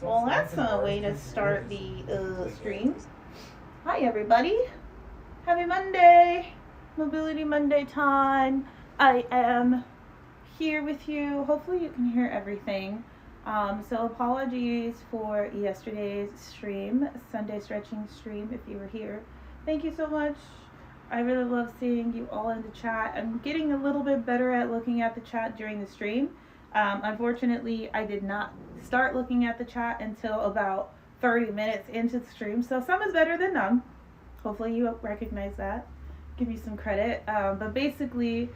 Well, that's a way to start the stream. Hi, everybody. Happy Monday. Mobility Monday time. I am here with you. Hopefully, you can hear everything. So, apologies for yesterday's stream, Sunday stretching stream, if you were here. Thank you so much. I really love seeing you all in the chat. I'm getting a little bit better at looking at the chat during the stream. Unfortunately, I did not start looking at the chat until about 30 minutes into the stream, so some is better than none. Hopefully, you recognize that. Give you some credit. But basically,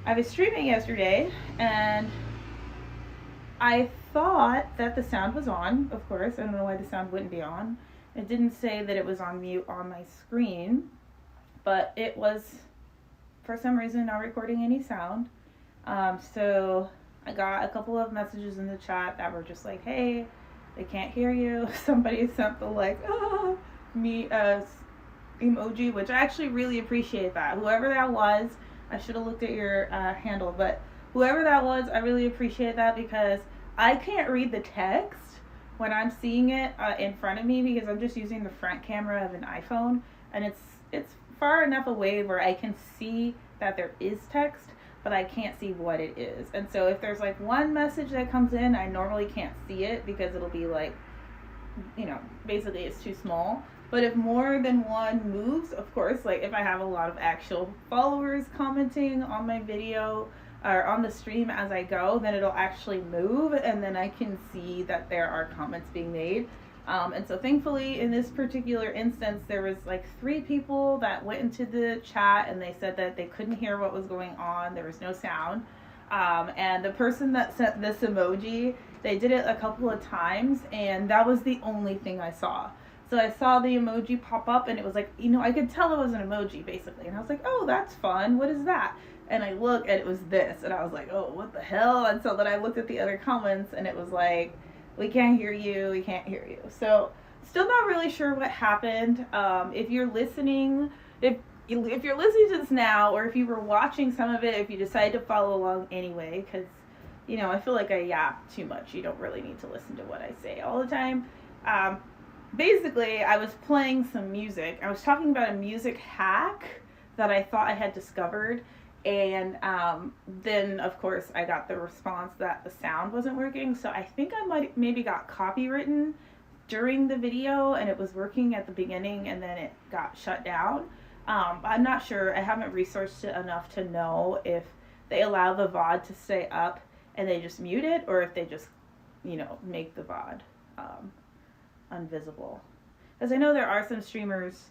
I was streaming yesterday, and I thought that the sound was on, of course. I don't know why the sound wouldn't be on. It didn't say that it was on mute on my screen, but it was, for some reason, not recording any sound. So I got a couple of messages in the chat that were just like, hey, they can't hear you. Somebody sent the like, me emoji, which I actually really appreciate that. Whoever that was, I should have looked at your handle, but whoever that was, I really appreciate that because I can't read the text when I'm seeing it in front of me because I'm just using the front camera of an iPhone, and it's far enough away where I can see that there is text, but I can't see what it is. And so if there's like one message that comes in, I normally can't see it because it'll be like, basically it's too small. But if more than one moves, of course, like if I have a lot of actual followers commenting on my video or on the stream as I go, then it'll actually move and then I can see that there are comments being made. And so thankfully in this particular instance, there was like 3 people that went into the chat and they said that they couldn't hear what was going on. There was no sound. And the person that sent this emoji, they did it a couple of times and that was the only thing I saw. So I saw the emoji pop up and it was like, I could tell it was an emoji basically. And I was like, oh, that's fun. What is that? And I looked and it was this. And I was like, oh, what the hell? And so then I looked at the other comments and it was like, we can't hear you. We can't hear you. So still not really sure what happened. If you're listening, if you're listening to this now, or if you were watching some of it, if you decide to follow along anyway, because, I feel like I yap too much. You don't really need to listen to what I say all the time. Basically, I was playing some music. I was talking about a music hack that I thought I had discovered. And then, of course, I got the response that the sound wasn't working. So I think I maybe got copywritten during the video and it was working at the beginning and then it got shut down. I'm not sure. I haven't researched it enough to know if they allow the VOD to stay up and they just mute it or if they just, make the VOD invisible. Because I know there are some streamers,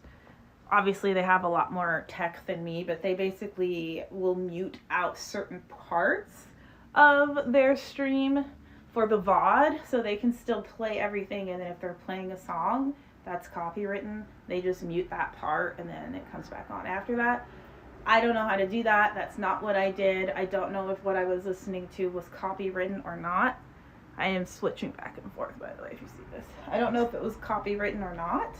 obviously they have a lot more tech than me, but they basically will mute out certain parts of their stream for the VOD so they can still play everything, and then if they're playing a song that's copywritten, they just mute that part and then it comes back on after that. I don't know how to do that. That's not what I did. I don't know if what I was listening to was copywritten or not. I am switching back and forth, by the way, if you see this. I don't know if it was copywritten or not.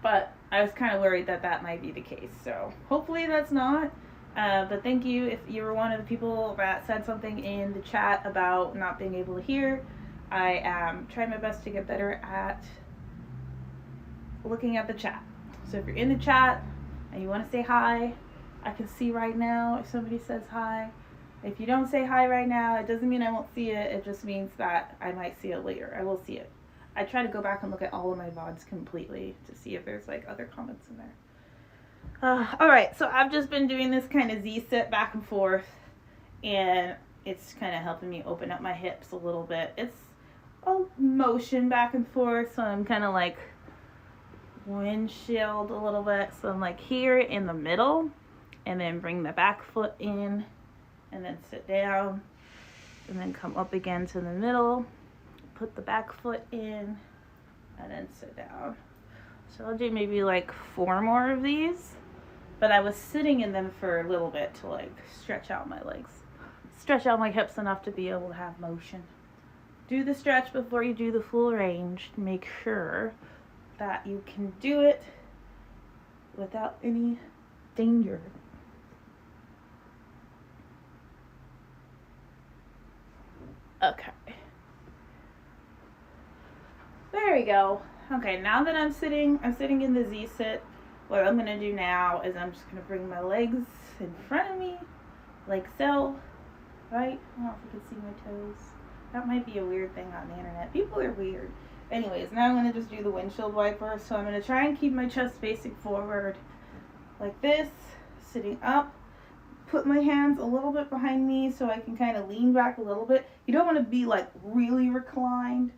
But I was kind of worried that that might be the case. So hopefully that's not. But thank you if you were one of the people that said something in the chat about not being able to hear. I am trying my best to get better at looking at the chat. So if you're in the chat and you want to say hi, I can see right now if somebody says hi. If you don't say hi right now, it doesn't mean I won't see it. It just means that I might see it later. I will see it. I try to go back and look at all of my VODs completely to see if there's like other comments in there. Alright, so I've just been doing this kind of Z-sit back and forth, and it's kind of helping me open up my hips a little bit. It's a motion back and forth, so I'm kind of like windshield a little bit. So I'm like here in the middle, and then bring the back foot in, and then sit down, and then come up again to the middle, put the back foot in, and then sit down. So I'll do maybe like 4 more of these, but I was sitting in them for a little bit to like stretch out my legs, stretch out my hips enough to be able to have motion. Do the stretch before you do the full range. Make sure that you can do it without any danger. Okay. There we go. Okay, now that I'm sitting in the Z-sit. What I'm going to do now is I'm just going to bring my legs in front of me, like so, right? I don't know if you can see my toes. That might be a weird thing on the internet. People are weird. Anyways, now I'm going to just do the windshield wiper. So I'm going to try and keep my chest facing forward like this, sitting up. Put my hands a little bit behind me so I can kind of lean back a little bit. You don't want to be like really reclined.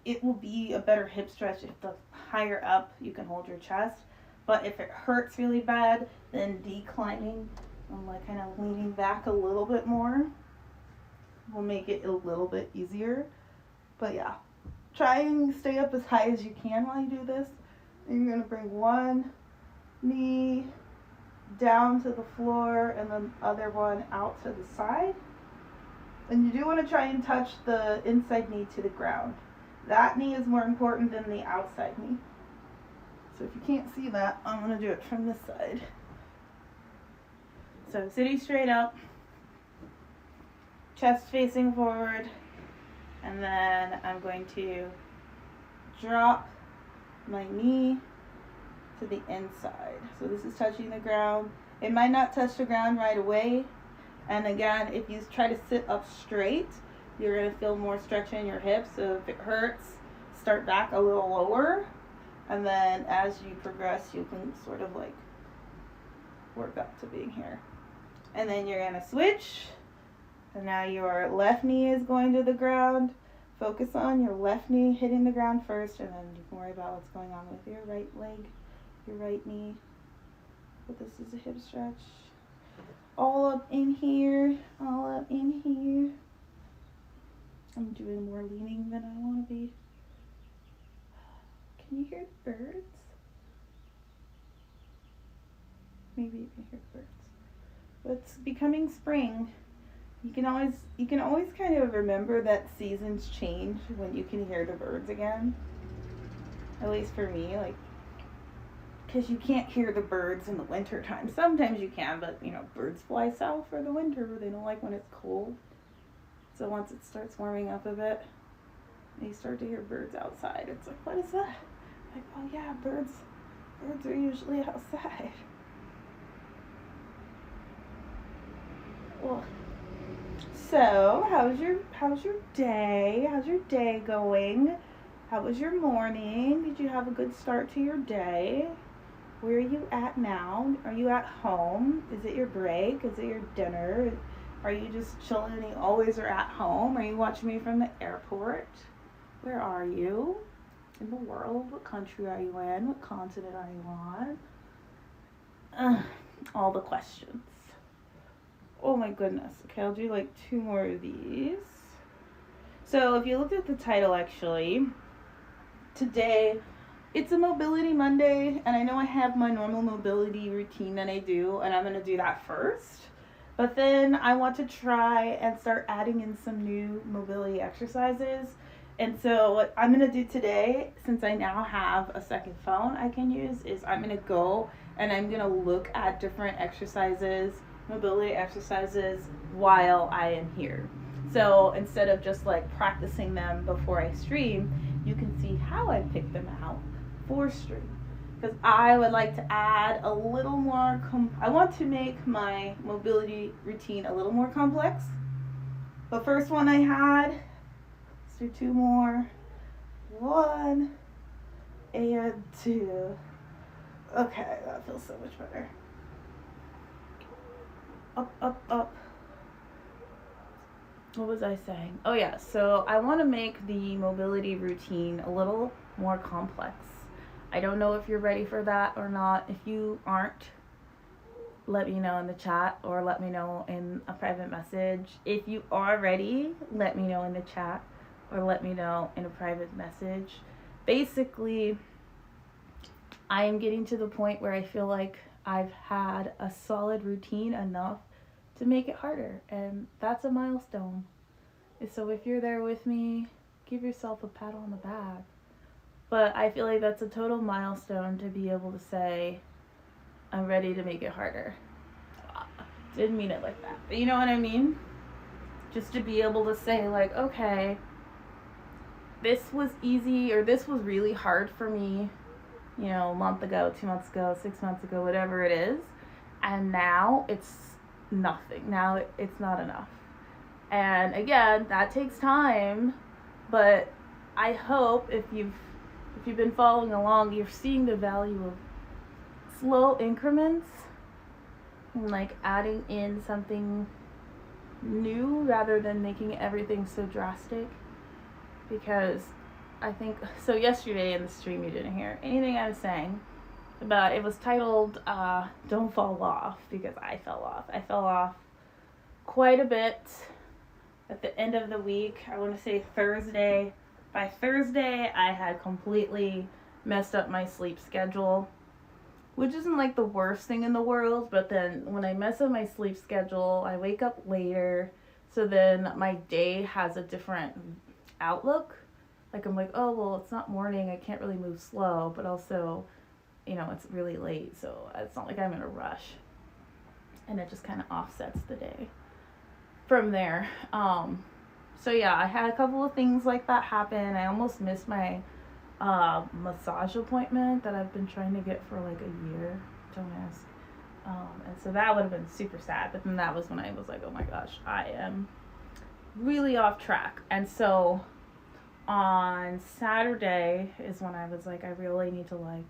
It will be a better hip stretch if the higher up you can hold your chest. But if it hurts really bad, then declining and like kind of leaning back a little bit more will make it a little bit easier. But yeah, try and stay up as high as you can while you do this. And you're going to bring one knee down to the floor and the other one out to the side. And you do want to try and touch the inside knee to the ground. That knee is more important than the outside knee. So if you can't see that, I'm going to do it from this side. So sitting straight up, chest facing forward, and then I'm going to drop my knee to the inside. So this is touching the ground. It might not touch the ground right away. And again, if you try to sit up straight, you're going to feel more stretch in your hips. So if it hurts, start back a little lower. And then as you progress, you can sort of like work up to being here. And then you're going to switch. And now your left knee is going to the ground. Focus on your left knee hitting the ground first, and then you can worry about what's going on with your right leg, your right knee. But this is a hip stretch. All up in here, all up in here. I'm doing more leaning than I want to be. Can you hear the birds? Maybe you can hear the birds. But it's becoming spring. You can always kind of remember that seasons change when you can hear the birds again. At least for me, like, because you can't hear the birds in the winter time. Sometimes you can, but you know, birds fly south for the winter. They don't like when it's cold. So once it starts warming up a bit, you start to hear birds outside. It's like, what is that? Like, oh yeah, birds are usually outside. Well, so how's your day? How's your day going? How was your morning? Did you have a good start to your day? Where are you at now? Are you at home? Is it your break? Is it your dinner? Are you just chilling and you always are at home? Are you watching me from the airport? Where are you in the world? What country are you in? What continent are you on? All the questions. Oh my goodness. Okay, I'll do like 2 more of these. So if you looked at the title, actually, today it's a Mobility Monday, and I know I have my normal mobility routine that I do, and I'm going to do that first. But then I want to try and start adding in some new mobility exercises. And so what I'm going to do today, since I now have a second phone I can use, is I'm going to go and I'm going to look at different exercises, mobility exercises, while I am here. So instead of just like practicing them before I stream, you can see how I pick them out for stream. Because I would like to add a little more, I want to make my mobility routine a little more complex. The first one I had, let's do 2 more. 1 and 2. Okay, that feels so much better. Up, up, up. What was I saying? Oh yeah, so I want to make the mobility routine a little more complex. I don't know if you're ready for that or not. If you aren't, let me know in the chat or let me know in a private message. If you are ready, let me know in the chat or let me know in a private message. Basically, I am getting to the point where I feel like I've had a solid routine enough to make it harder, and that's a milestone. So if you're there with me, give yourself a pat on the back. But I feel like that's a total milestone to be able to say, I'm ready to make it harder. Didn't mean it like that, but you know what I mean? Just to be able to say like, okay, this was easy, or this was really hard for me, a month ago, 2 months ago, 6 months ago, whatever it is. And now it's nothing. Now it's not enough. And again, that takes time, but I hope if you've been following along, you're seeing the value of slow increments and like adding in something new rather than making everything so drastic. Because I think, so yesterday in the stream you didn't hear anything I was saying, but it was titled Don't Fall Off, because I fell off. I fell off quite a bit at the end of the week. I want to say Thursday. By Thursday, I had completely messed up my sleep schedule, which isn't like the worst thing in the world, but then when I mess up my sleep schedule, I wake up later, so then my day has a different outlook. Like I'm like, oh, well, it's not morning, I can't really move slow, but also, it's really late, so it's not like I'm in a rush. And it just kind of offsets the day from there. So yeah, I had a couple of things like that happen. I almost missed my massage appointment that I've been trying to get for like a year. Don't ask. And so that would have been super sad. But then that was when I was like, oh my gosh, I am really off track. And so on Saturday is when I was like, I really need to like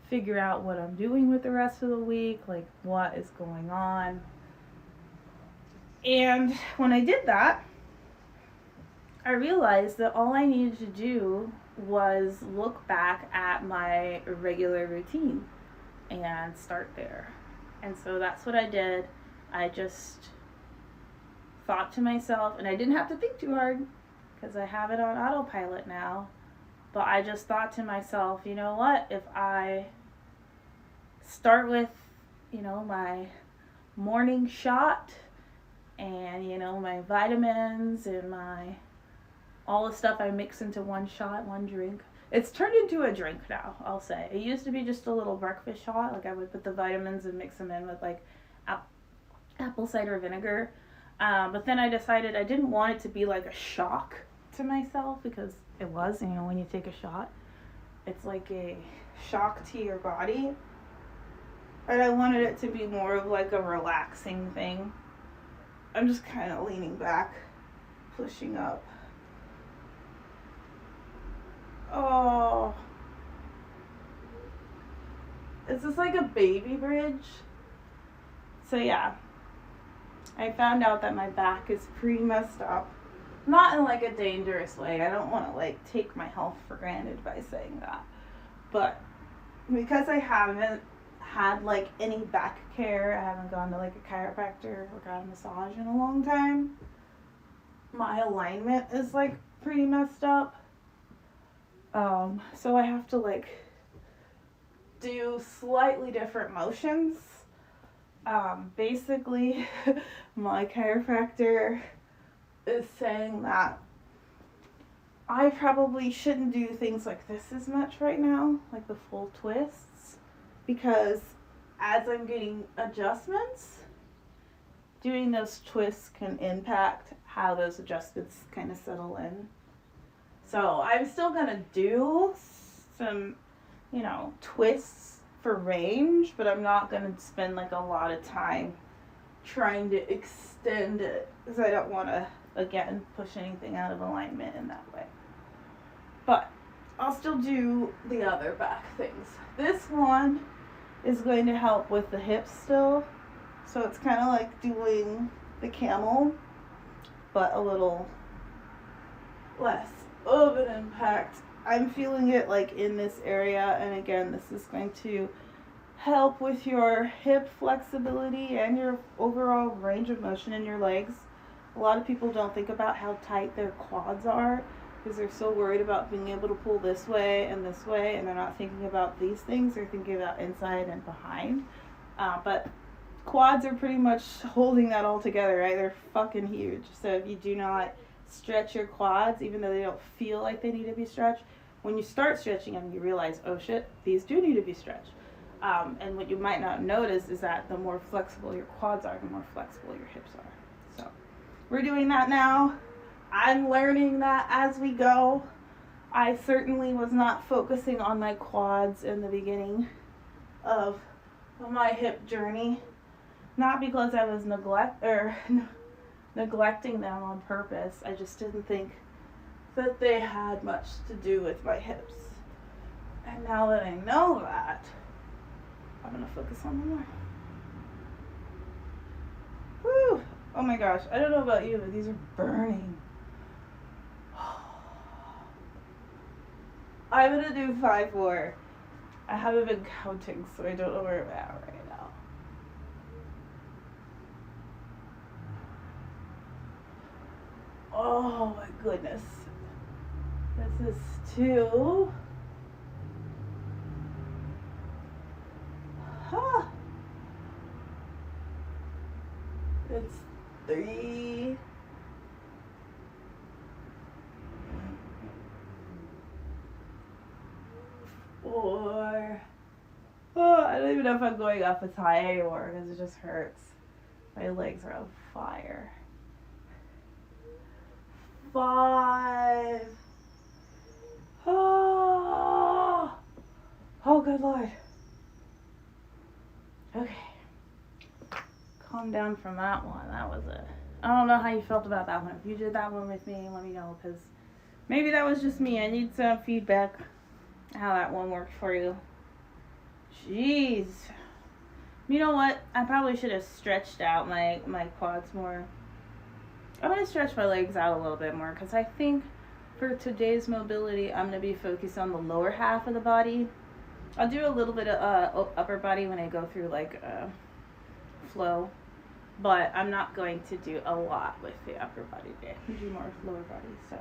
figure out what I'm doing with the rest of the week, like what is going on. And when I did that, I realized that all I needed to do was look back at my regular routine and start there. And so that's what I did. I just thought to myself, and I didn't have to think too hard because I have it on autopilot now, but I just thought to myself, you know what, if I start with, my morning shot and, my vitamins and all the stuff I mix into one shot, one drink. It's turned into a drink now, I'll say. It used to be just a little breakfast shot. Like I would put the vitamins and mix them in with like apple cider vinegar. But then I decided I didn't want it to be like a shock to myself, because it was, when you take a shot, it's like a shock to your body. And I wanted it to be more of like a relaxing thing. I'm just kind of leaning back, pushing up. Oh. Is this like a baby bridge? So yeah. I found out that my back is pretty messed up. Not in like a dangerous way. I don't want to like take my health for granted by saying that. But because I haven't had like any back care, I haven't gone to like a chiropractor or got a massage in a long time, my alignment is like pretty messed up. So I have to like do slightly different motions. Basically, my chiropractor is saying that I probably shouldn't do things like this as much right now, like the full twists, because as I'm getting adjustments, doing those twists can impact how those adjustments kind of settle in. So I'm still gonna do some, twists for range, but I'm not gonna spend like a lot of time trying to extend it, because I don't want to, again, push anything out of alignment in that way. But I'll still do the other back things. This one is going to help with the hips still, so it's kind of like doing the camel, but a little less of an impact. I'm feeling it like in this area, and again, this is going to help with your hip flexibility and your overall range of motion in your legs. A lot of people don't think about how tight their quads are because they're so worried about being able to pull this way, and they're not thinking about these things. They're thinking about inside and behind. But quads are pretty much holding that all together, right? They're fucking huge. So if you do not stretch your quads, even though they don't feel like they need to be stretched, when you start stretching them, you realize, oh shit, these do need to be stretched. And what you might not notice is that the more flexible your quads are, the more flexible your hips are. So we're doing that now. I'm learning that as we go. I certainly was not focusing on my quads in the beginning of my hip journey. Not because I was neglecting them on purpose. I just didn't think that they had much to do with my hips. And now that I know that, I'm going to focus on them more. Whew. Oh my gosh. I don't know about you, but these are burning. I'm going to do 5 more. I haven't been counting, so I don't know where I'm at right now. Oh my goodness. This is 2. Huh. It's 3. 4. Oh, I don't even know if I'm going up as high anymore because it just hurts. My legs are on fire. 5. Oh, good Lord. Okay. Calm down from that one. That was it. I don't know how you felt about that one. If you did that one with me, let me know, because maybe that was just me. I need some feedback how that one worked for you. Jeez. You know what? I probably should have stretched out my quads more. I'm going to stretch my legs out a little bit more because I think for today's mobility, I'm going to be focused on the lower half of the body. I'll do a little bit of upper body when I go through like flow, but I'm not going to do a lot with the upper body day. I do more with lower body. So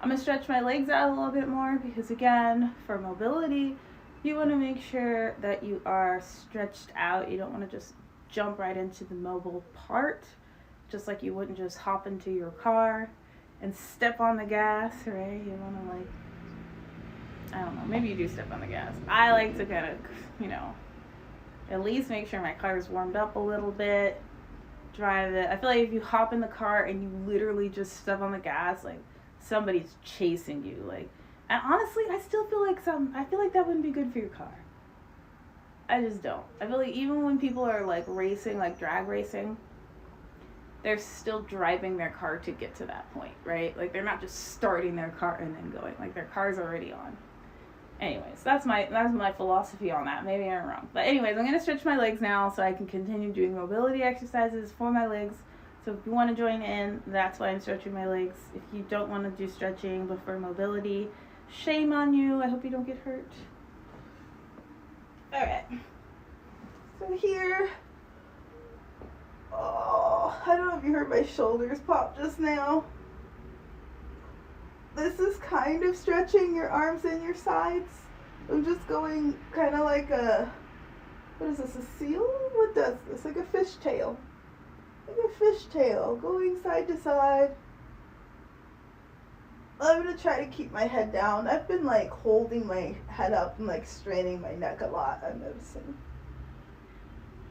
I'm going to stretch my legs out a little bit more because, again, for mobility, you want to make sure that you are stretched out. You don't want to just jump right into the mobile part, just like you wouldn't just hop into your car and step on the gas, right? You want to, like, I don't know, maybe you do step on the gas. I like to kind of, at least make sure my car is warmed up a little bit, drive it. I feel like if you hop in the car and you literally just step on the gas, like, somebody's chasing you, like, and honestly, I feel like that wouldn't be good for your car. I just don't. I feel like even when people are, like, racing, like drag racing, they're still driving their car to get to that point, right? Like, they're not just starting their car and then going. Like, their car's already on. Anyways, that's my philosophy on that. Maybe I'm wrong. But anyways, I'm going to stretch my legs now so I can continue doing mobility exercises for my legs. So if you want to join in, that's why I'm stretching my legs. If you don't want to do stretching but for mobility, shame on you. I hope you don't get hurt. Alright. So here... Oh, I don't know if you heard my shoulders pop just now. This is kind of stretching your arms and your sides. I'm just going kind of like what is this, a seal? What does this? Like a fishtail. Like a fishtail, going side to side. I'm going to try to keep my head down. I've been like holding my head up and like straining my neck a lot, I'm noticing.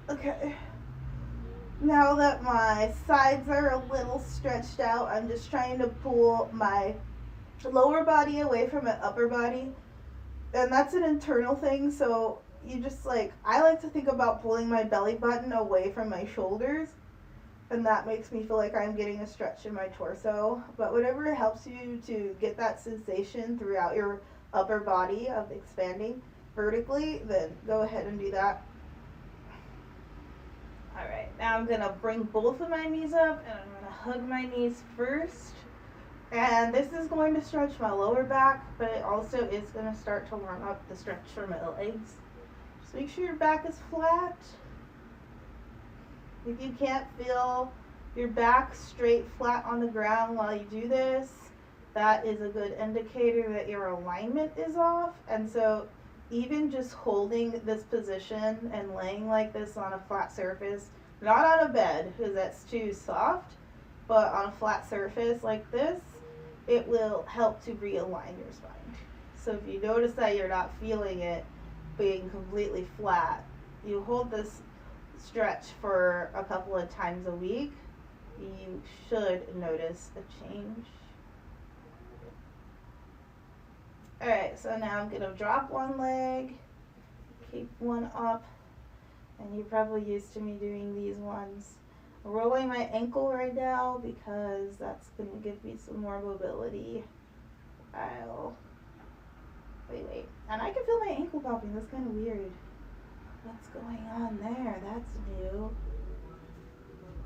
Okay. Now that my sides are a little stretched out, I'm just trying to pull my lower body away from my upper body. And that's an internal thing, so you just like, I like to think about pulling my belly button away from my shoulders. And that makes me feel like I'm getting a stretch in my torso. But whatever helps you to get that sensation throughout your upper body of expanding vertically, then go ahead and do that. Alright, now I'm going to bring both of my knees up and I'm going to hug my knees first. And this is going to stretch my lower back, but it also is going to start to warm up the stretch for my legs. Just make sure your back is flat. If you can't feel your back straight flat on the ground while you do this, that is a good indicator that your alignment is off. And so even just holding this position and laying like this on a flat surface, not on a bed because that's too soft, but on a flat surface like this, it will help to realign your spine. So if you notice that you're not feeling it being completely flat, you hold this stretch for a couple of times a week, you should notice a change. Alright, so now I'm gonna drop one leg, keep one up, and you're probably used to me doing these ones. I'm rolling my ankle right now because that's gonna give me some more mobility. Wait. And I can feel my ankle popping. That's kind of weird. What's going on there? That's new.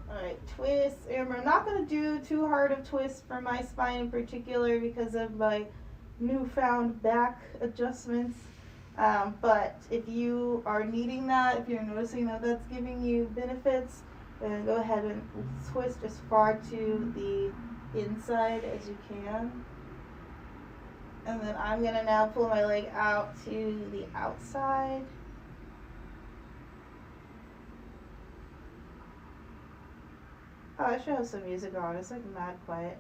Alright, twist. Remember, I'm not going to do too hard of twists for my spine in particular because of my newfound back adjustments. But if you are needing that, if you're noticing that that's giving you benefits, then go ahead and twist as far to the inside as you can. And then I'm going to now pull my leg out to the outside. Oh, I should have some music on. It's like mad quiet.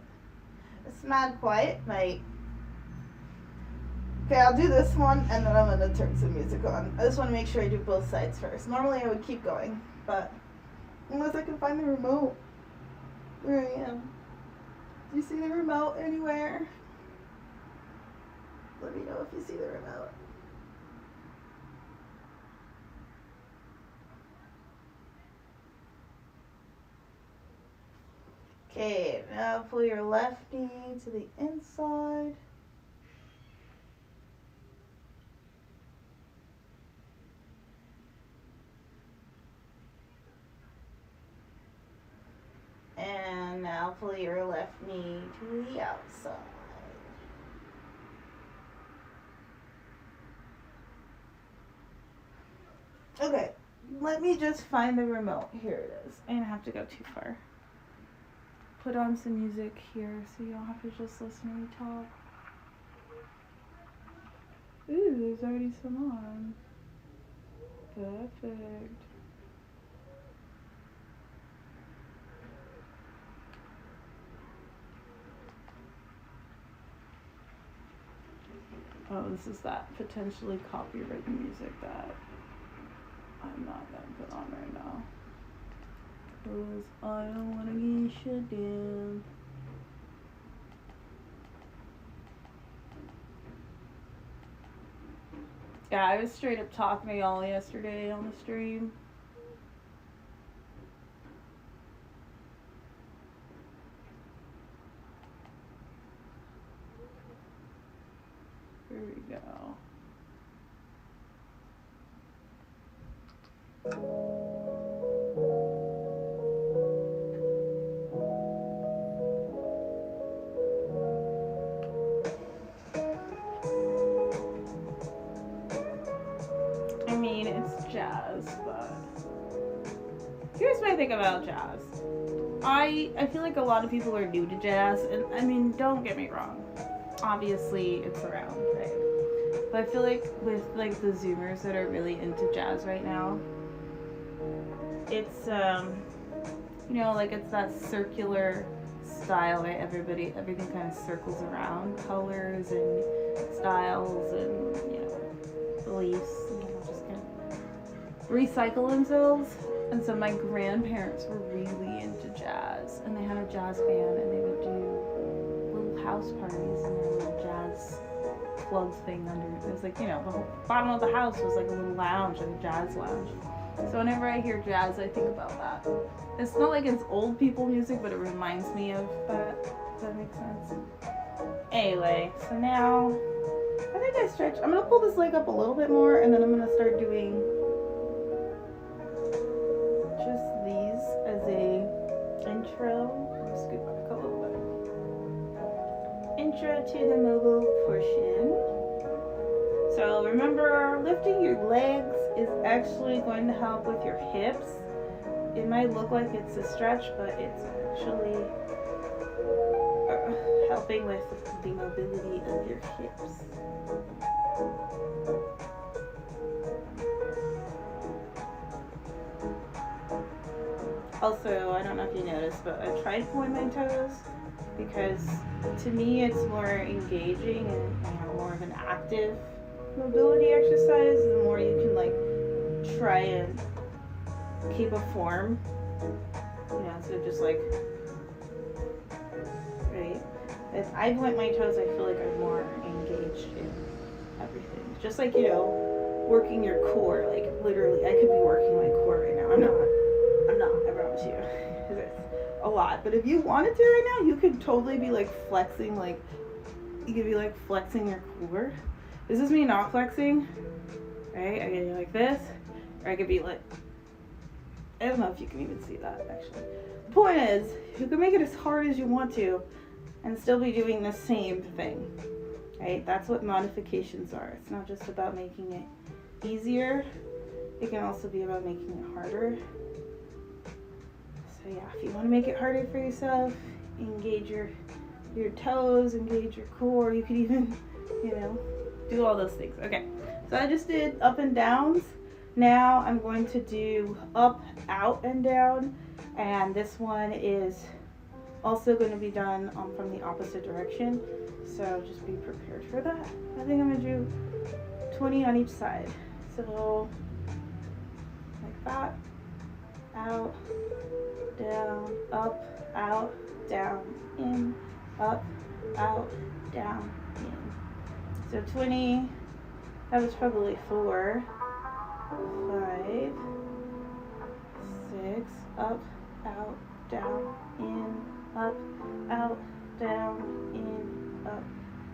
It's mad quiet, mate. Okay, I'll do this one and then I'm going to turn some music on. I just want to make sure I do both sides first. Normally I would keep going, but unless I can find the remote. Where I am. Do you see the remote anywhere? Let me know if you see the remote. Okay, now pull your left knee to the inside. And now pull your left knee to the outside. Okay, let me just find the remote. Here it is. I don't have to go too far. Put on some music here so you don't have to just listen to me talk. Ooh, there's already some on. Perfect. Oh, this is that potentially copyrighted music that I'm not gonna put on right now. Cause I don't wanna get shut down. Yeah, I was straight up talking to y'all yesterday on the stream. Here we go. I mean, it's jazz, but here's my thing about jazz. I feel like a lot of people are new to jazz, and I mean, don't get me wrong. Obviously, it's around, right? But I feel like with like the Zoomers that are really into jazz right now, it's you know, like it's that circular style, right? Everything kind of circles around colors and styles and, you know, beliefs, you know, just kind of recycle themselves. And so my grandparents were really into jazz, and they had a jazz band, and they would do little house parties in their little jazz club thing under. It was like, you know, the whole bottom of the house was like a little lounge, like a jazz lounge. So whenever I hear jazz, I think about that. It's not like it's old people music, but it reminds me of that. Does that make sense? Anyway, so now I think I stretch. I'm gonna pull this leg up a little bit more, and then I'm gonna start doing just these as a intro. Scoot back a little bit. Intro to the mobile portion. So remember, lifting your legs is actually going to help with your hips. It might look like it's a stretch, but it's actually helping with the mobility of your hips. Also, I don't know if you noticed, but I tried pulling my toes because to me it's more engaging and, you know, more of an active mobility exercise. The more you can like try and keep a form, you know, instead of just like, right? If I point my toes, I feel like I'm more engaged in everything. Just like, working your core. Like, literally, I could be working my core right now. I'm not, I promise you. It's a lot. But if you wanted to right now, you could totally be, like, flexing, like, you could be, like, flexing your core. This is me not flexing, right? I could be like this, or I could be like, I don't know if you can even see that, actually. The point is, you can make it as hard as you want to, and still be doing the same thing, right? That's what modifications are. It's not just about making it easier. It can also be about making it harder. So yeah, if you want to make it harder for yourself, engage your toes, engage your core. You could even, do all those things. Okay, so I just did up and downs. Now I'm going to do up, out, and down. And this one is also going to be done from the opposite direction. So just be prepared for that. I think I'm going to do 20 on each side. So like that, out, down, up, out, down, in, up, out, down, in. So 20, that was probably 4, 5, 6, up, out, down, in, up, out, down, in, up,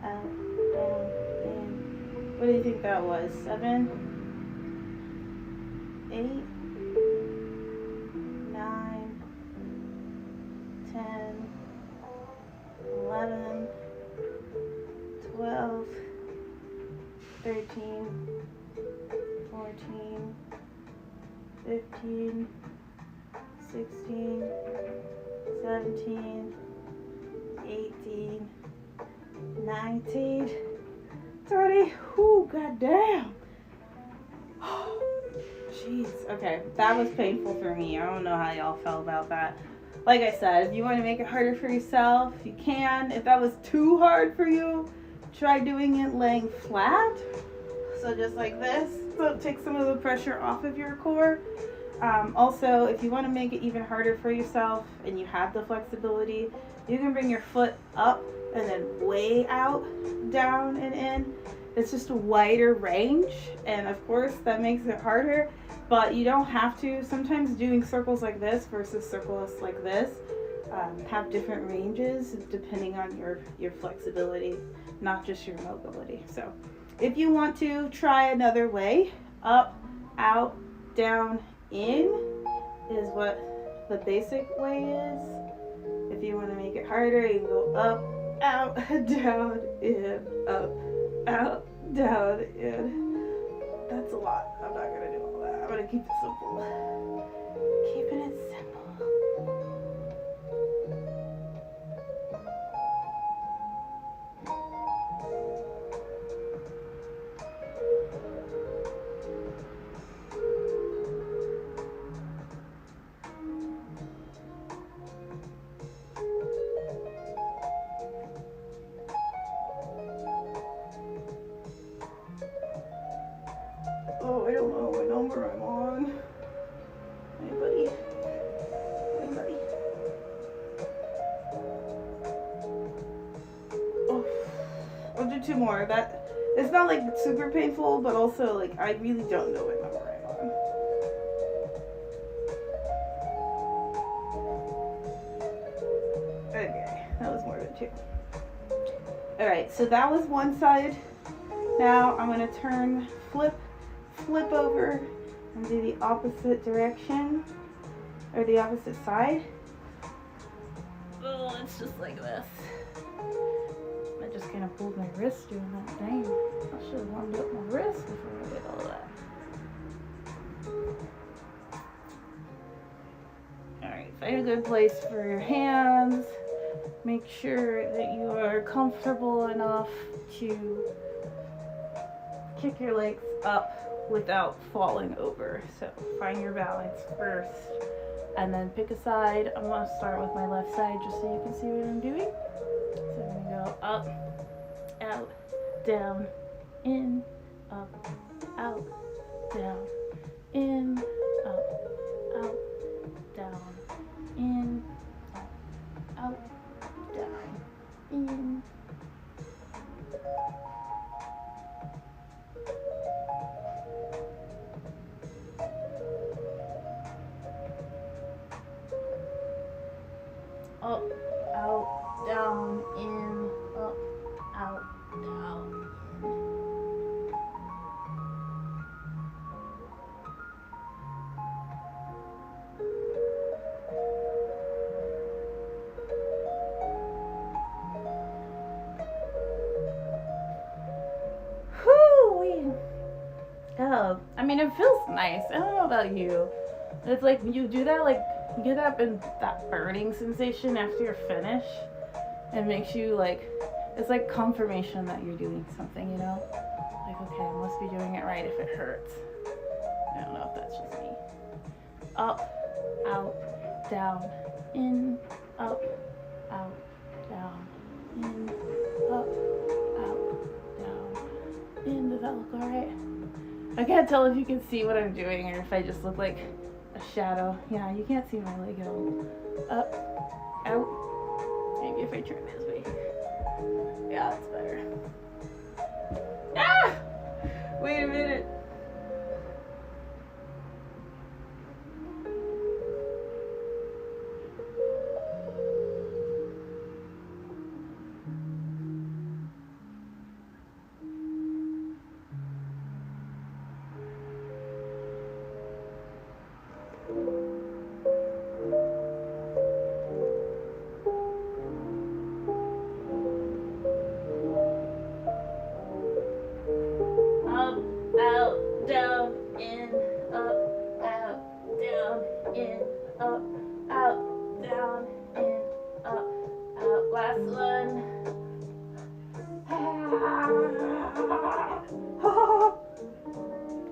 out, down, in. What do you think that was? 7, 8, 9, 10, 11, 12, 13, 14, 15, 16, 17, 18, 19, 20. Whoo, goddamn. Jeez. Okay, that was painful for me. I don't know how y'all felt about that. Like I said, if you want to make it harder for yourself, you can. If that was too hard for you, try doing it laying flat. So just like this. So take some of the pressure off of your core. Also, if you want to make it even harder for yourself and you have the flexibility, you can bring your foot up and then way out, down, and in. It's just a wider range, and of course that makes it harder, but you don't have to. Sometimes doing circles like this versus circles like this have different ranges depending on your flexibility, not just your mobility. So if you want to try another way, up, out, down, in is what the basic way is. If you want to make it harder, you can go up, out, down, in, up, out, down, in. That's a lot. I'm not going to do all that. I'm going to keep it simple. Keeping it simple. Oh, I don't know what number I'm on. Anybody? Oh, I'll do 2 more. It's not like super painful, but also like I really don't know what number I'm on. Okay, that was more than 2. Alright, so that was one side. Now I'm going to flip over and do the opposite direction, or the opposite side. Oh, it's just like this. I just kind of pulled my wrist doing that thing. I should have warmed up my wrist before I did all that. Alright, find a good place for your hands. Make sure that you are comfortable enough to kick your legs up without falling over. So find your balance first and then pick a side. I'm going to start with my left side just so you can see what I'm doing. So I'm going to go up, out, down, in, up, out, down, in, up, out, down, in, up, out, down, in. Up, out, down, in, up, out, down, in. Whoo-wee. Oh, I mean, it feels nice. I don't know about you. It's like you do that, like, you get that burning sensation after you're finished. It makes you, like, it's like confirmation that you're doing something, you know? Like, okay, I must be doing it right if it hurts. I don't know if that's just me. Up, out, down, in, up, out, down, in, up, out, down, in. Does that look alright? I can't tell if you can see what I'm doing or if I just look like a shadow. Yeah, you can't see my leg at all. Up, out. Maybe if I turn this way. Yeah, it's better. Ah! Wait a minute.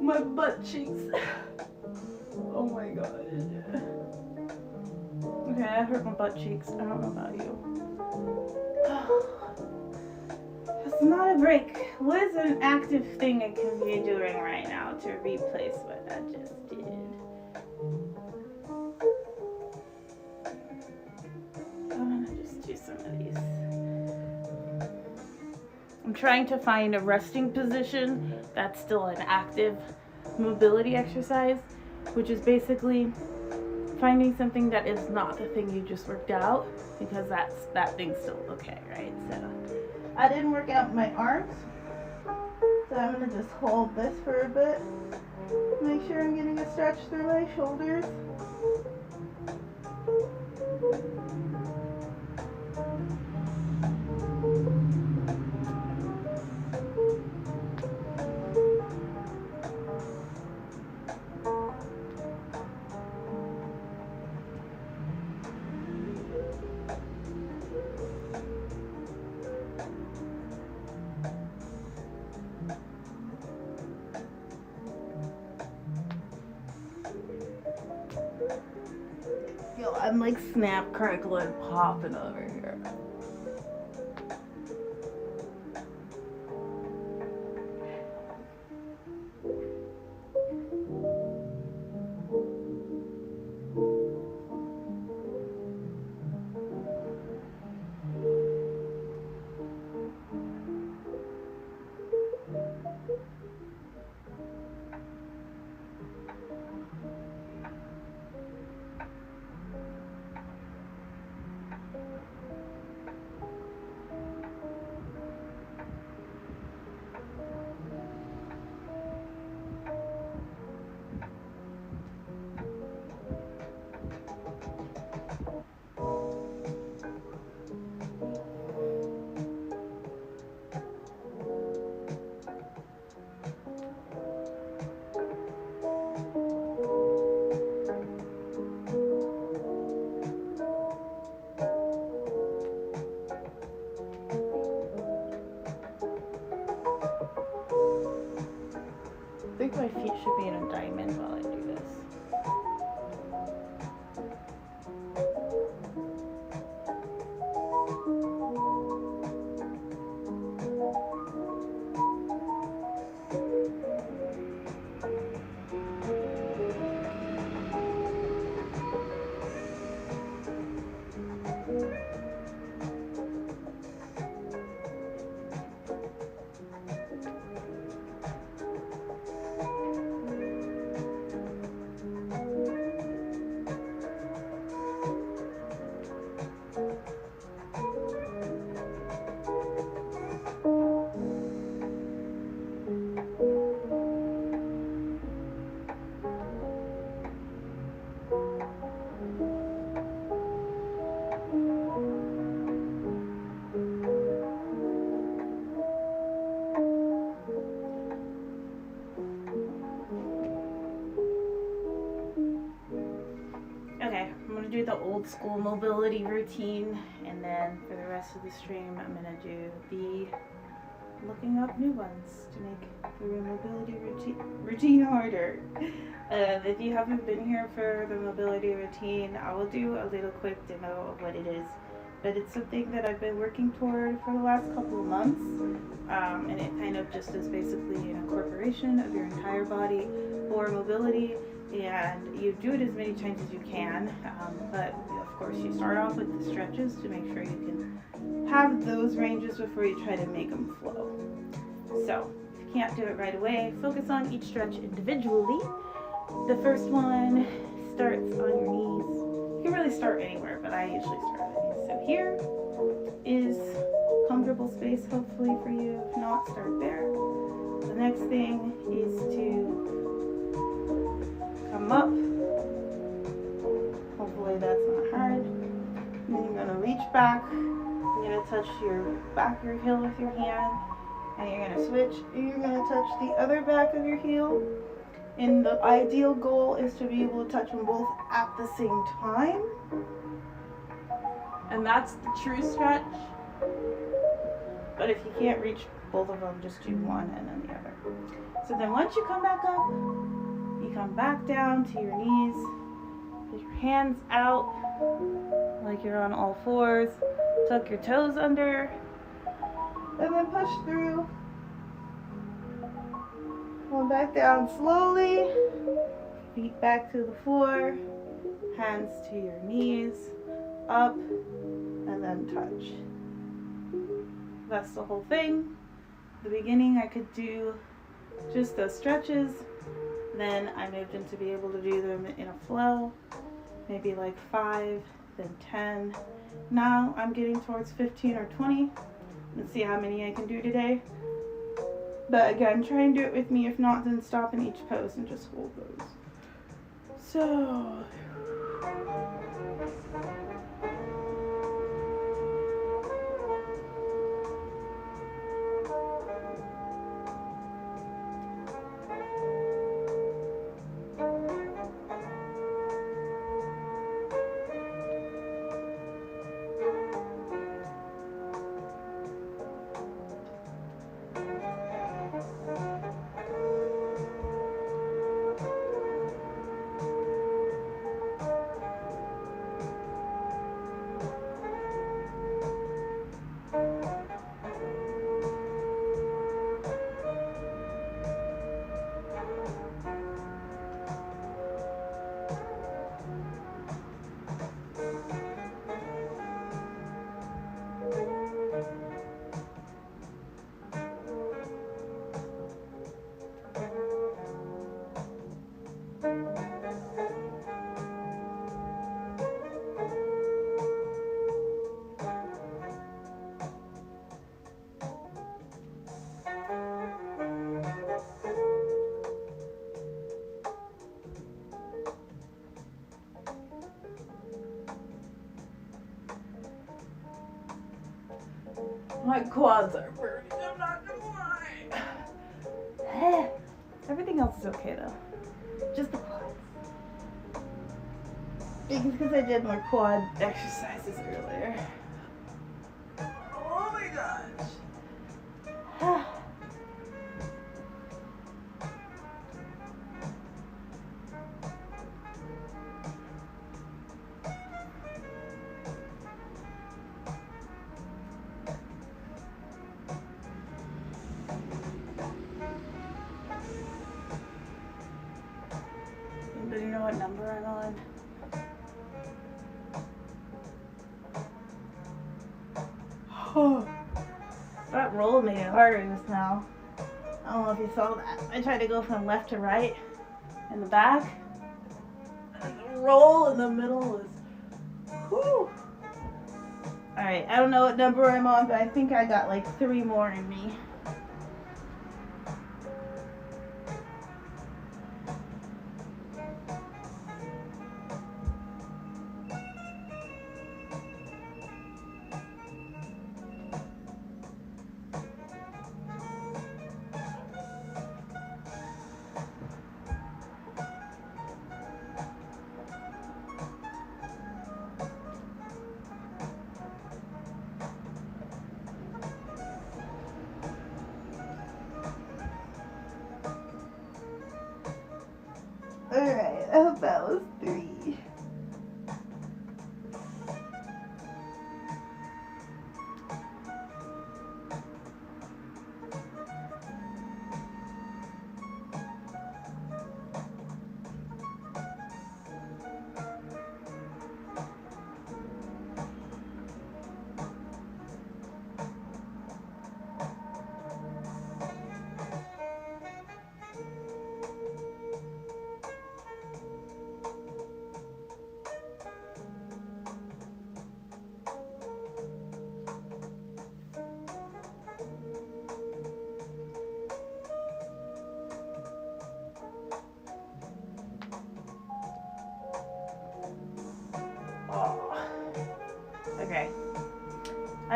My butt cheeks. Oh my god. Okay, I hurt my butt cheeks. I don't know about you. It's not a break. What is an active thing I can be doing right now to replace what I just did? I'm gonna just do some of these. I'm trying to find a resting position that's still an active mobility exercise, which is basically finding something that is not the thing you just worked out, because that thing's still okay, right? So I didn't work out my arms, so I'm gonna just hold this for a bit. Make sure I'm getting a stretch through my shoulders. Yo, I'm like snap, crackle, and popping over here. I think my feet should be in a diamond while I do this. old school mobility routine, and then for the rest of the stream I'm gonna do the looking up new ones to make the mobility routine harder. If you haven't been here for the mobility routine, I will do a little quick demo of what it is, but it's something that I've been working toward for the last couple of months, and it kind of just is basically an incorporation of your entire body for mobility, and you do it as many times as you can, but of course you start off with the stretches to make sure you can have those ranges before you try to make them flow. So if you can't do it right away, focus on each stretch individually. The first one starts on your knees. You can really start anywhere, but I usually start on the knees. So here is comfortable space, hopefully for you. If not, start there. The next thing is to come up. Hopefully that's not hard. Then you're going to reach back. You're going to touch your back of your heel with your hand. And you're going to switch. And you're going to touch the other back of your heel. And the ideal goal is to be able to touch them both at the same time. And that's the true stretch. But if you can't reach both of them, just do one and then the other. So then once you come back up, you come back down to your knees. Put your hands out like you're on all fours. Tuck your toes under. And then push through. Come back down slowly. Feet back to the floor. Hands to your knees. Up. And then touch. That's the whole thing. At the beginning I could do just those stretches. Then I moved into be able to do them in a flow. Maybe like 5, then 10. Now I'm getting towards 15 or 20. Let's see how many I can do today. But again, try and do it with me. If not, then stop in each pose and just hold those. So... My quads are burning, I'm not gonna lie. Everything else is okay though. Just the quads. Because I did my quad exercises earlier. Oh my gosh. Anybody know what number I'm on? That roll made it harder just now. I don't know if you saw that. I tried to go from left to right in the back. And the roll in the middle is whew. Alright, I don't know what number I'm on, but I think I got like 3 more in me.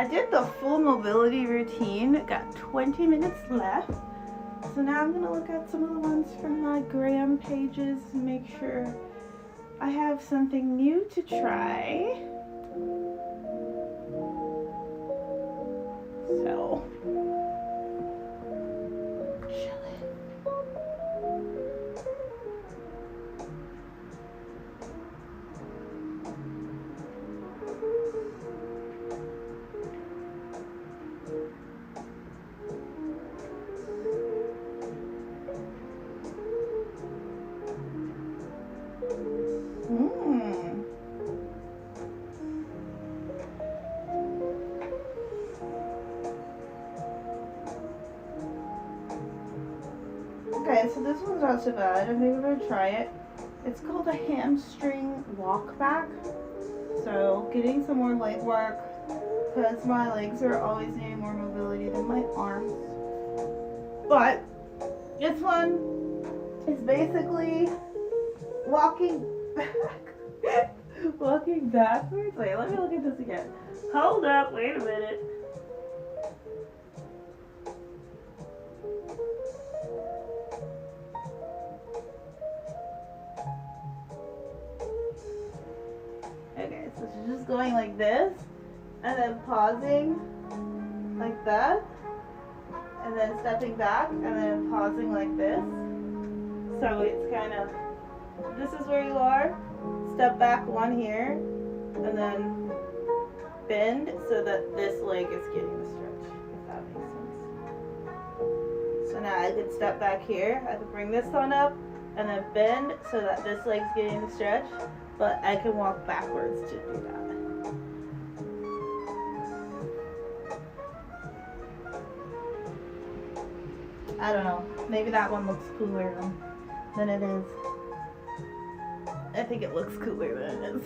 I did the full mobility routine, got 20 minutes left. So now I'm gonna look at some of the ones from my gram pages and make sure I have something new to try. So, Okay, so this one's not so bad. I think I'm gonna try it. It's called a hamstring walk back. So getting some more leg work because my legs are always needing more mobility than my arms. But this one is basically walking back. Walking backwards. Wait, let me look at this again. Hold up, wait a minute. Okay, so she's just going like this, and then pausing like that, and then stepping back, and then pausing like this. So it's kind of, this is where you are, step back one here, and then bend so that this leg is getting the stretch, if that makes sense. So now I could step back here, I could bring this one up, and then bend so that this leg's getting the stretch, but I can walk backwards to do that. I don't know, maybe that one looks cooler than it is. I think it looks cooler than it is.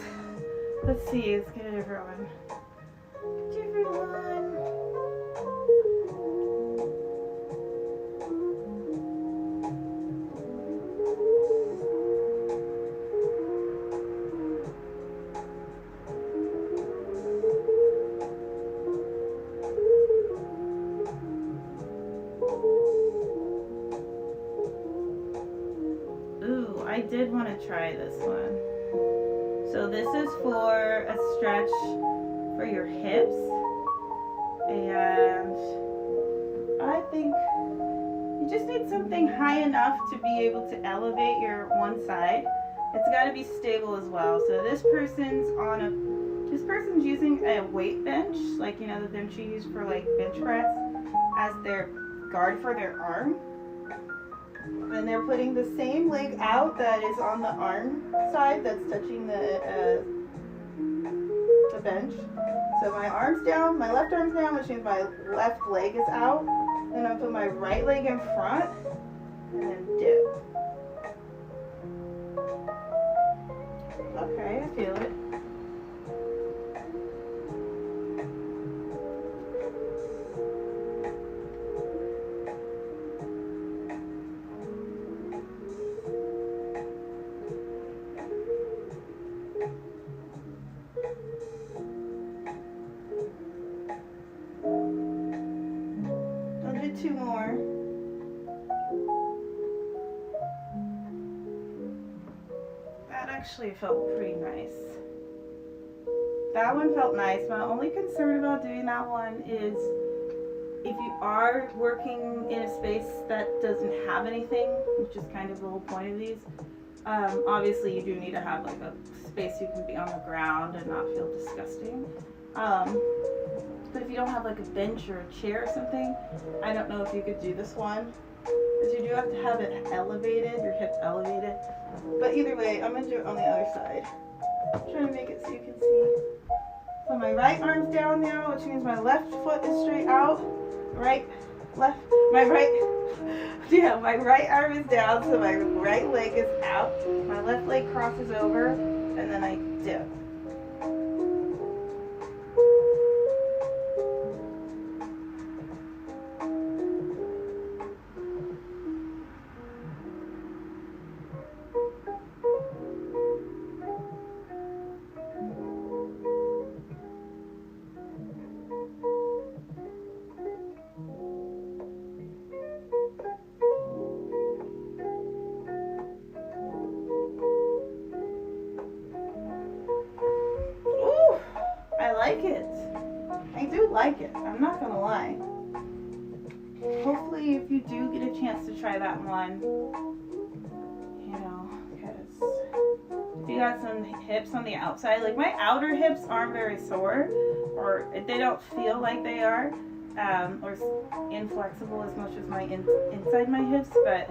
Let's see, let's get a different one. Different one. Ooh, I did want to try this one. So this is for a stretch for your hips, and I think you just need something high enough to be able to elevate your one side. It's got to be stable as well. So this person's using a weight bench, like you know the bench you use for like bench press, as their guard for their arm. And they're putting the same leg out that is on the arm side that's touching the bench. So my arm's down, my left arm's down, which means my left leg is out. Then I put my right leg in front and then dip. Okay, I feel it. Two more. That actually felt pretty nice. That one felt nice. My only concern about doing that one is if you are working in a space that doesn't have anything, which is kind of the whole point of these, obviously you do need to have like a space you can be on the ground and not feel disgusting. But if you don't have like a bench or a chair or something, I don't know if you could do this one. Because you do have to have it elevated, your hips elevated. But either way, I'm going to do it on the other side. I'm trying to make it so you can see. So my right arm's down now, which means my left foot is straight out. Right, left, my right arm is down, so my right leg is out. My left leg crosses over, and then I dip. hopefully if you do get a chance to try that one, you know, because if you got some hips on the outside, like my outer hips aren't very sore, or they don't feel like they are, or inflexible as much as my inside my hips, but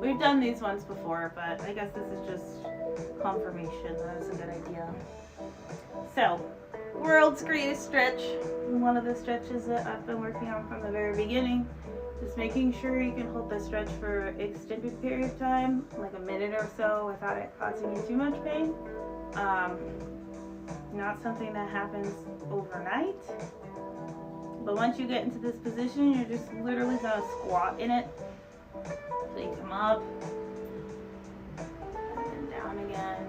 we've done these ones before, but I guess this is just confirmation that it's a good idea. So, world's greatest stretch. One of the stretches that I've been working on from the very beginning. Just making sure you can hold the stretch for an extended period of time, like a minute or so, without it causing you too much pain. Not something that happens overnight. But once you get into this position, you're just literally gonna squat in it. So you come up, and then down again.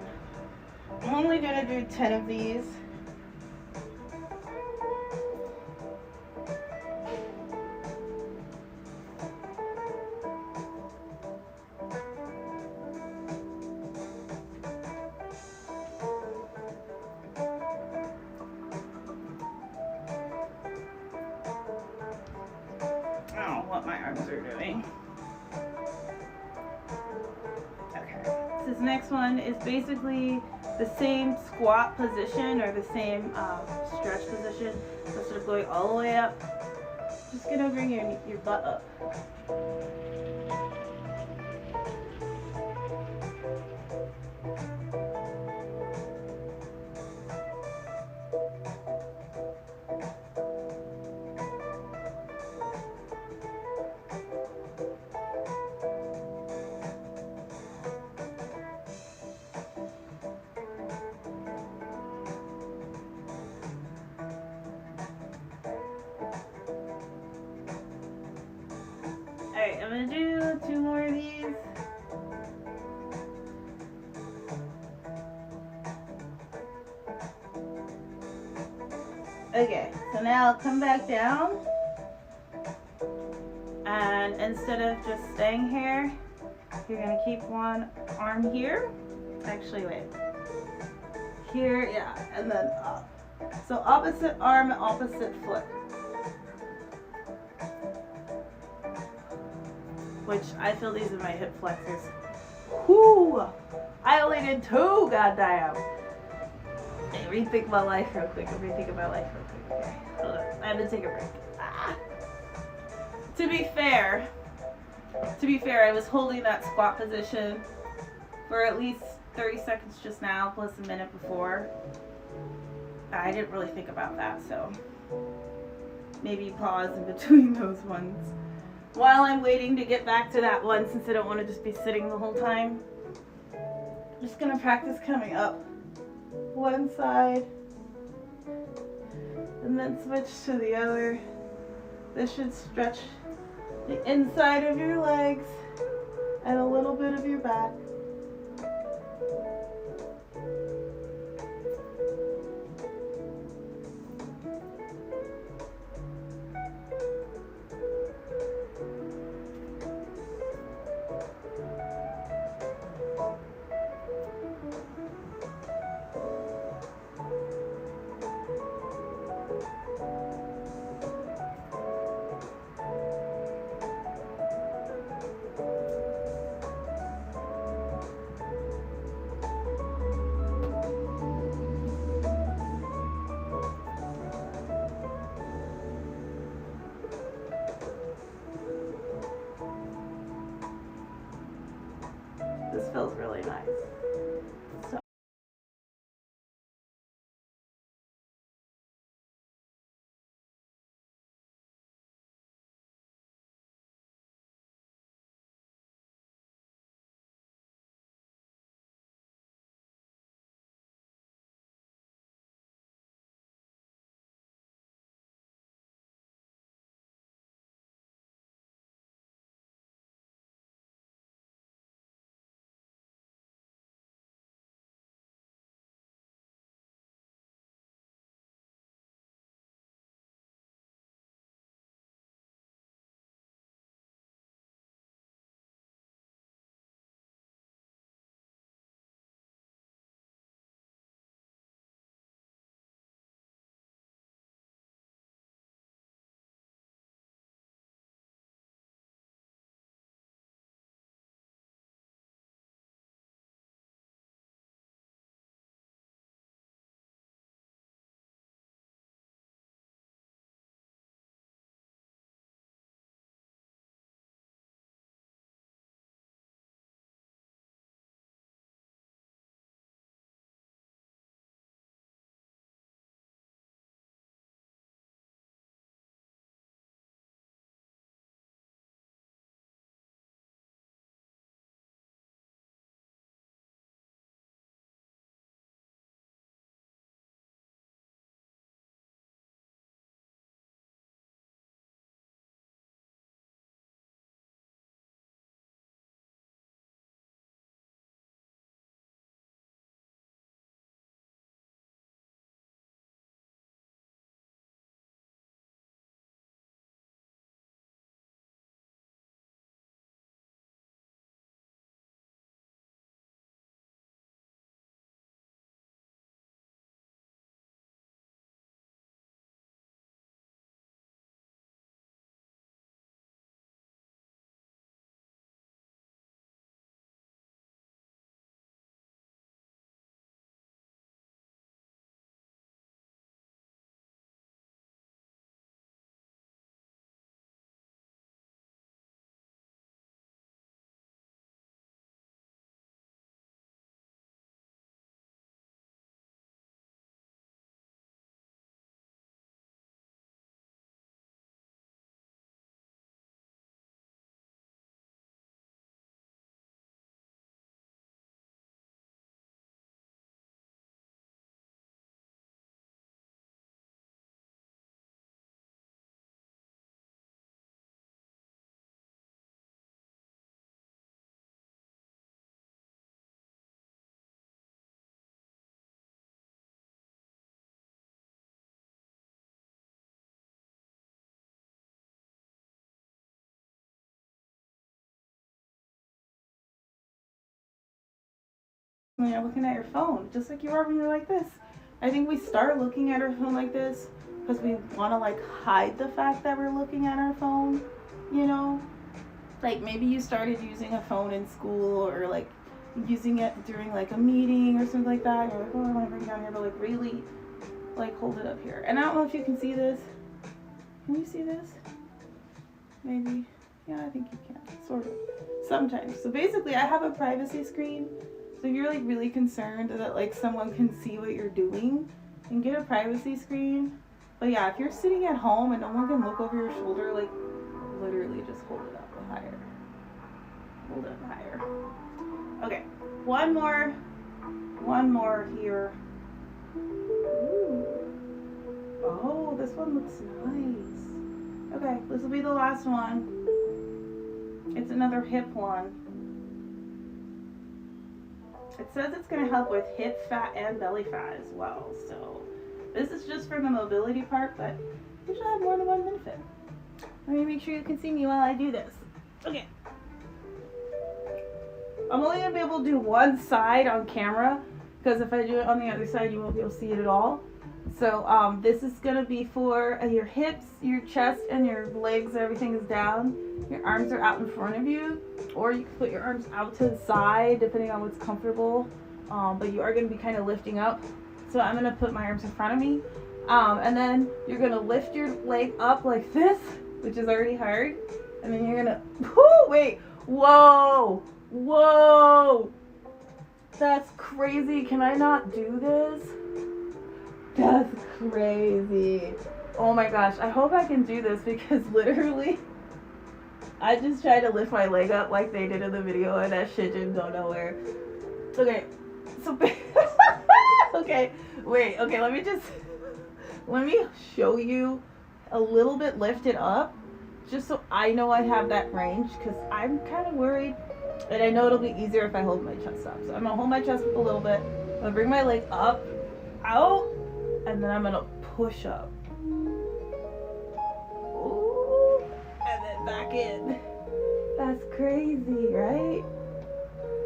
I'm only gonna do 10 of these. I don't know what my arms are doing. This next one is basically the same squat position or the same stretch position. So instead of going all the way up, just gonna bring your butt up. Alright, I'm gonna do 2 more of these. Okay, so now I'll come back down. And instead of just staying here, you're gonna keep one arm here. Actually, wait. Here, yeah, and then up. So opposite arm, opposite foot. Which I feel these are my hip flexors. Whoo! I only did 2, goddamn. Okay, rethink my life real quick. Rethink my life real quick. Okay, hold on. I have to take a break. Ah. To be fair, I was holding that squat position for at least 30 seconds just now, plus a minute before. I didn't really think about that, so maybe pause in between those ones. While I'm waiting to get back to that one, since I don't want to just be sitting the whole time, I'm just going to practice coming up one side and then switch to the other. This should stretch the inside of your legs and a little bit of your back. This feels really nice. when you're looking at your phone, just like you are when you're like this. I think we start looking at our phone like this because we want to like hide the fact that we're looking at our phone, you know? Like maybe you started using a phone in school or like using it during like a meeting or something like that. You're like, oh, I want to bring it down here, but like really like hold it up here. And I don't know if you can see this. Can you see this? Maybe. Yeah, I think you can. Sort of. Sometimes. So basically I have a privacy screen. So if you're like really concerned that like someone can see what you're doing, then get a privacy screen. But yeah, if you're sitting at home and no one can look over your shoulder, like literally just hold it up higher. Hold it up higher. Okay, one more here. Ooh. Oh, this one looks nice. Okay, this will be the last one. It's another hip one. It says it's going to help with hip fat and belly fat as well. So this is just for the mobility part, but you should have more than one benefit. Let me make sure you can see me while I do this. Okay. I'm only going to be able to do one side on camera because if I do it on the other side, you won't be able to see it at all. So this is going to be for your hips, your chest, and your legs. Everything is down. Your arms are out in front of you, or you can put your arms out to the side depending on what's comfortable. But you are going to be kind of lifting up. So I'm going to put my arms in front of me. And then you're going to lift your leg up like this, which is already hard. And then you're going to, wait, whoa, whoa. That's crazy. Can I not do this? That's crazy. Oh my gosh, I hope I can do this because literally I just tried to lift my leg up like they did in the video and that shit didn't go nowhere. Okay, so okay, wait, okay, let me show you a little bit lifted up just so I know I have that range because I'm kind of worried and I know it'll be easier if I hold my chest up. So I'm gonna hold my chest up a little bit. I'm gonna bring my leg up, out, and then I'm gonna push up. Ooh, and then back in. That's crazy, right?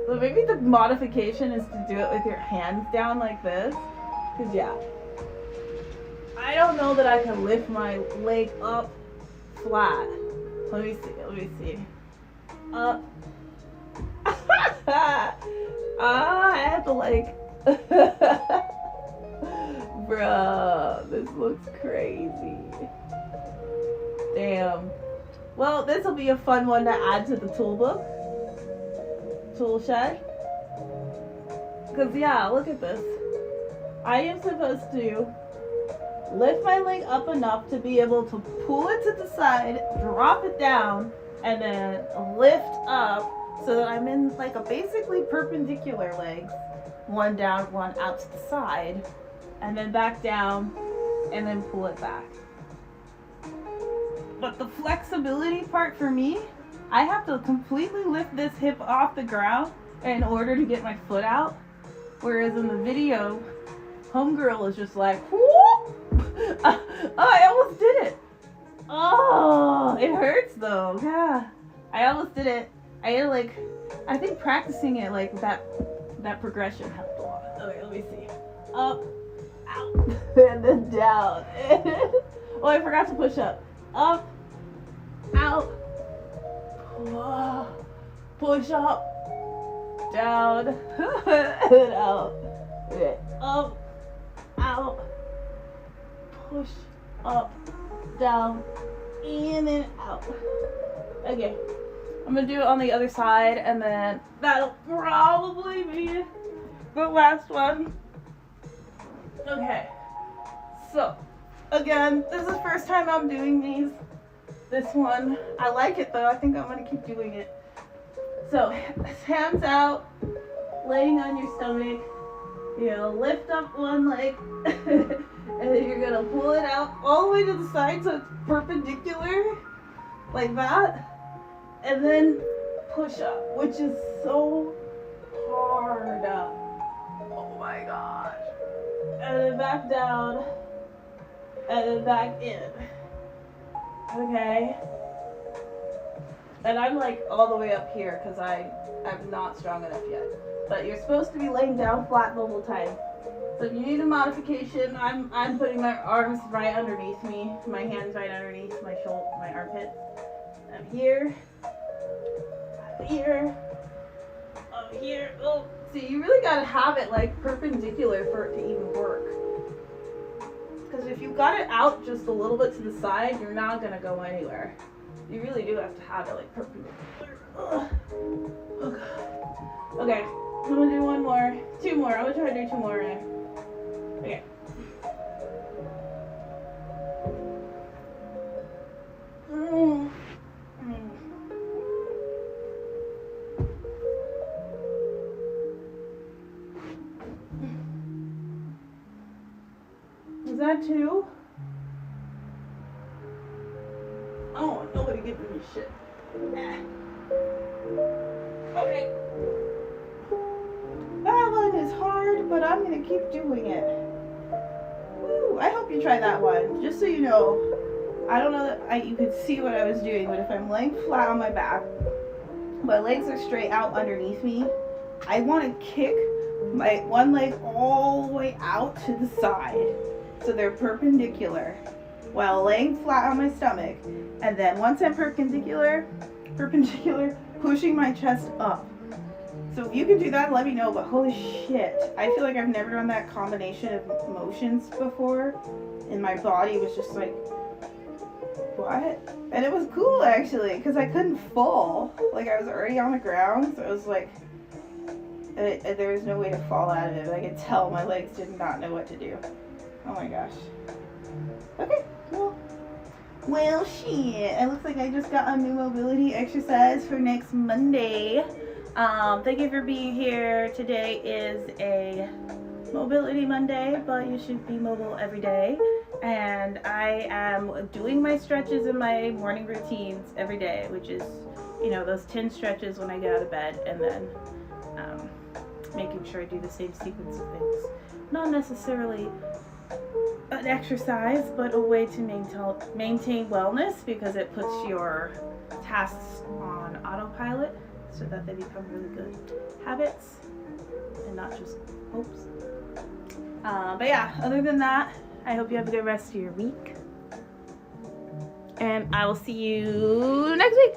So maybe the modification is to do it with your hands down like this. Cause yeah, I don't know that I can lift my leg up flat. Let me see. Up. I have to like bruh, this looks crazy. Damn. Well, this will be a fun one to add to the tool shed. Because yeah, look at this. I am supposed to lift my leg up enough to be able to pull it to the side, drop it down, and then lift up so that I'm in like a basically perpendicular legs. One down, one out to the side. And then back down, and then pull it back. But the flexibility part for me, I have to completely lift this hip off the ground in order to get my foot out. Whereas in the video, homegirl is just like, whoop! Oh, I almost did it. Oh, it hurts though. Yeah, I almost did it. I think practicing it like that progression helped a lot. Okay, let me see. Up, out, and then down. Oh, I forgot to push up. Up, out, push up, down, and out. Okay. Up, out, push up, down, in and out. Okay. I'm gonna do it on the other side, and then that'll probably be the last one. Okay, so again, this is the first time I'm doing these. This one, I like it though. I think I'm gonna keep doing it. So, hands out, laying on your stomach. Lift up one leg, and then you're gonna pull it out all the way to the side so it's perpendicular, like that. And then push up, which is so hard. Oh my gosh. And then back down. And then back in. Okay. And I'm like all the way up here because I'm not strong enough yet. But you're supposed to be laying down flat the whole time. So if you need a modification, I'm putting my arms right underneath me, my hands right underneath my shoulder, my armpits. I'm here, here, over here. Oh, see, you really gotta have it like perpendicular for it to even work. Because if you got it out just a little bit to the side, you're not gonna go anywhere. You really do have to have it like perpendicular. Ugh. Oh god. Okay, I'm gonna do one more, two more. I'm gonna try to do two more. Okay. Is that two? Oh, nobody giving me shit. Okay. That one is hard, but I'm gonna keep doing it. Woo, I hope you try that one. Just so you know, I don't know that you could see what I was doing, but if I'm laying flat on my back, my legs are straight out underneath me, I want to kick my one leg all the way out to the side so they're perpendicular while laying flat on my stomach, and then once I'm perpendicular, pushing my chest up. So if you can do that, let me know, but holy shit, I feel like I've never done that combination of motions before, and my body was just like, what? And it was cool actually, because I couldn't fall. Like I was already on the ground, so it was like, there was no way to fall out of it. I could tell my legs did not know what to do. Oh my gosh. Okay, well shit. It looks like I just got a new mobility exercise for next Monday. Thank you for being here. Today is a Mobility Monday, but you should be mobile every day. And I am doing my stretches and my morning routines every day, which is, you know, those 10 stretches when I get out of bed, and then making sure I do the same sequence of things. Not necessarily an exercise, but a way to maintain wellness, because it puts your tasks on autopilot so that they become really good habits and not just hopes. But yeah, other than that, I hope you have a good rest of your week, and I will see you next week.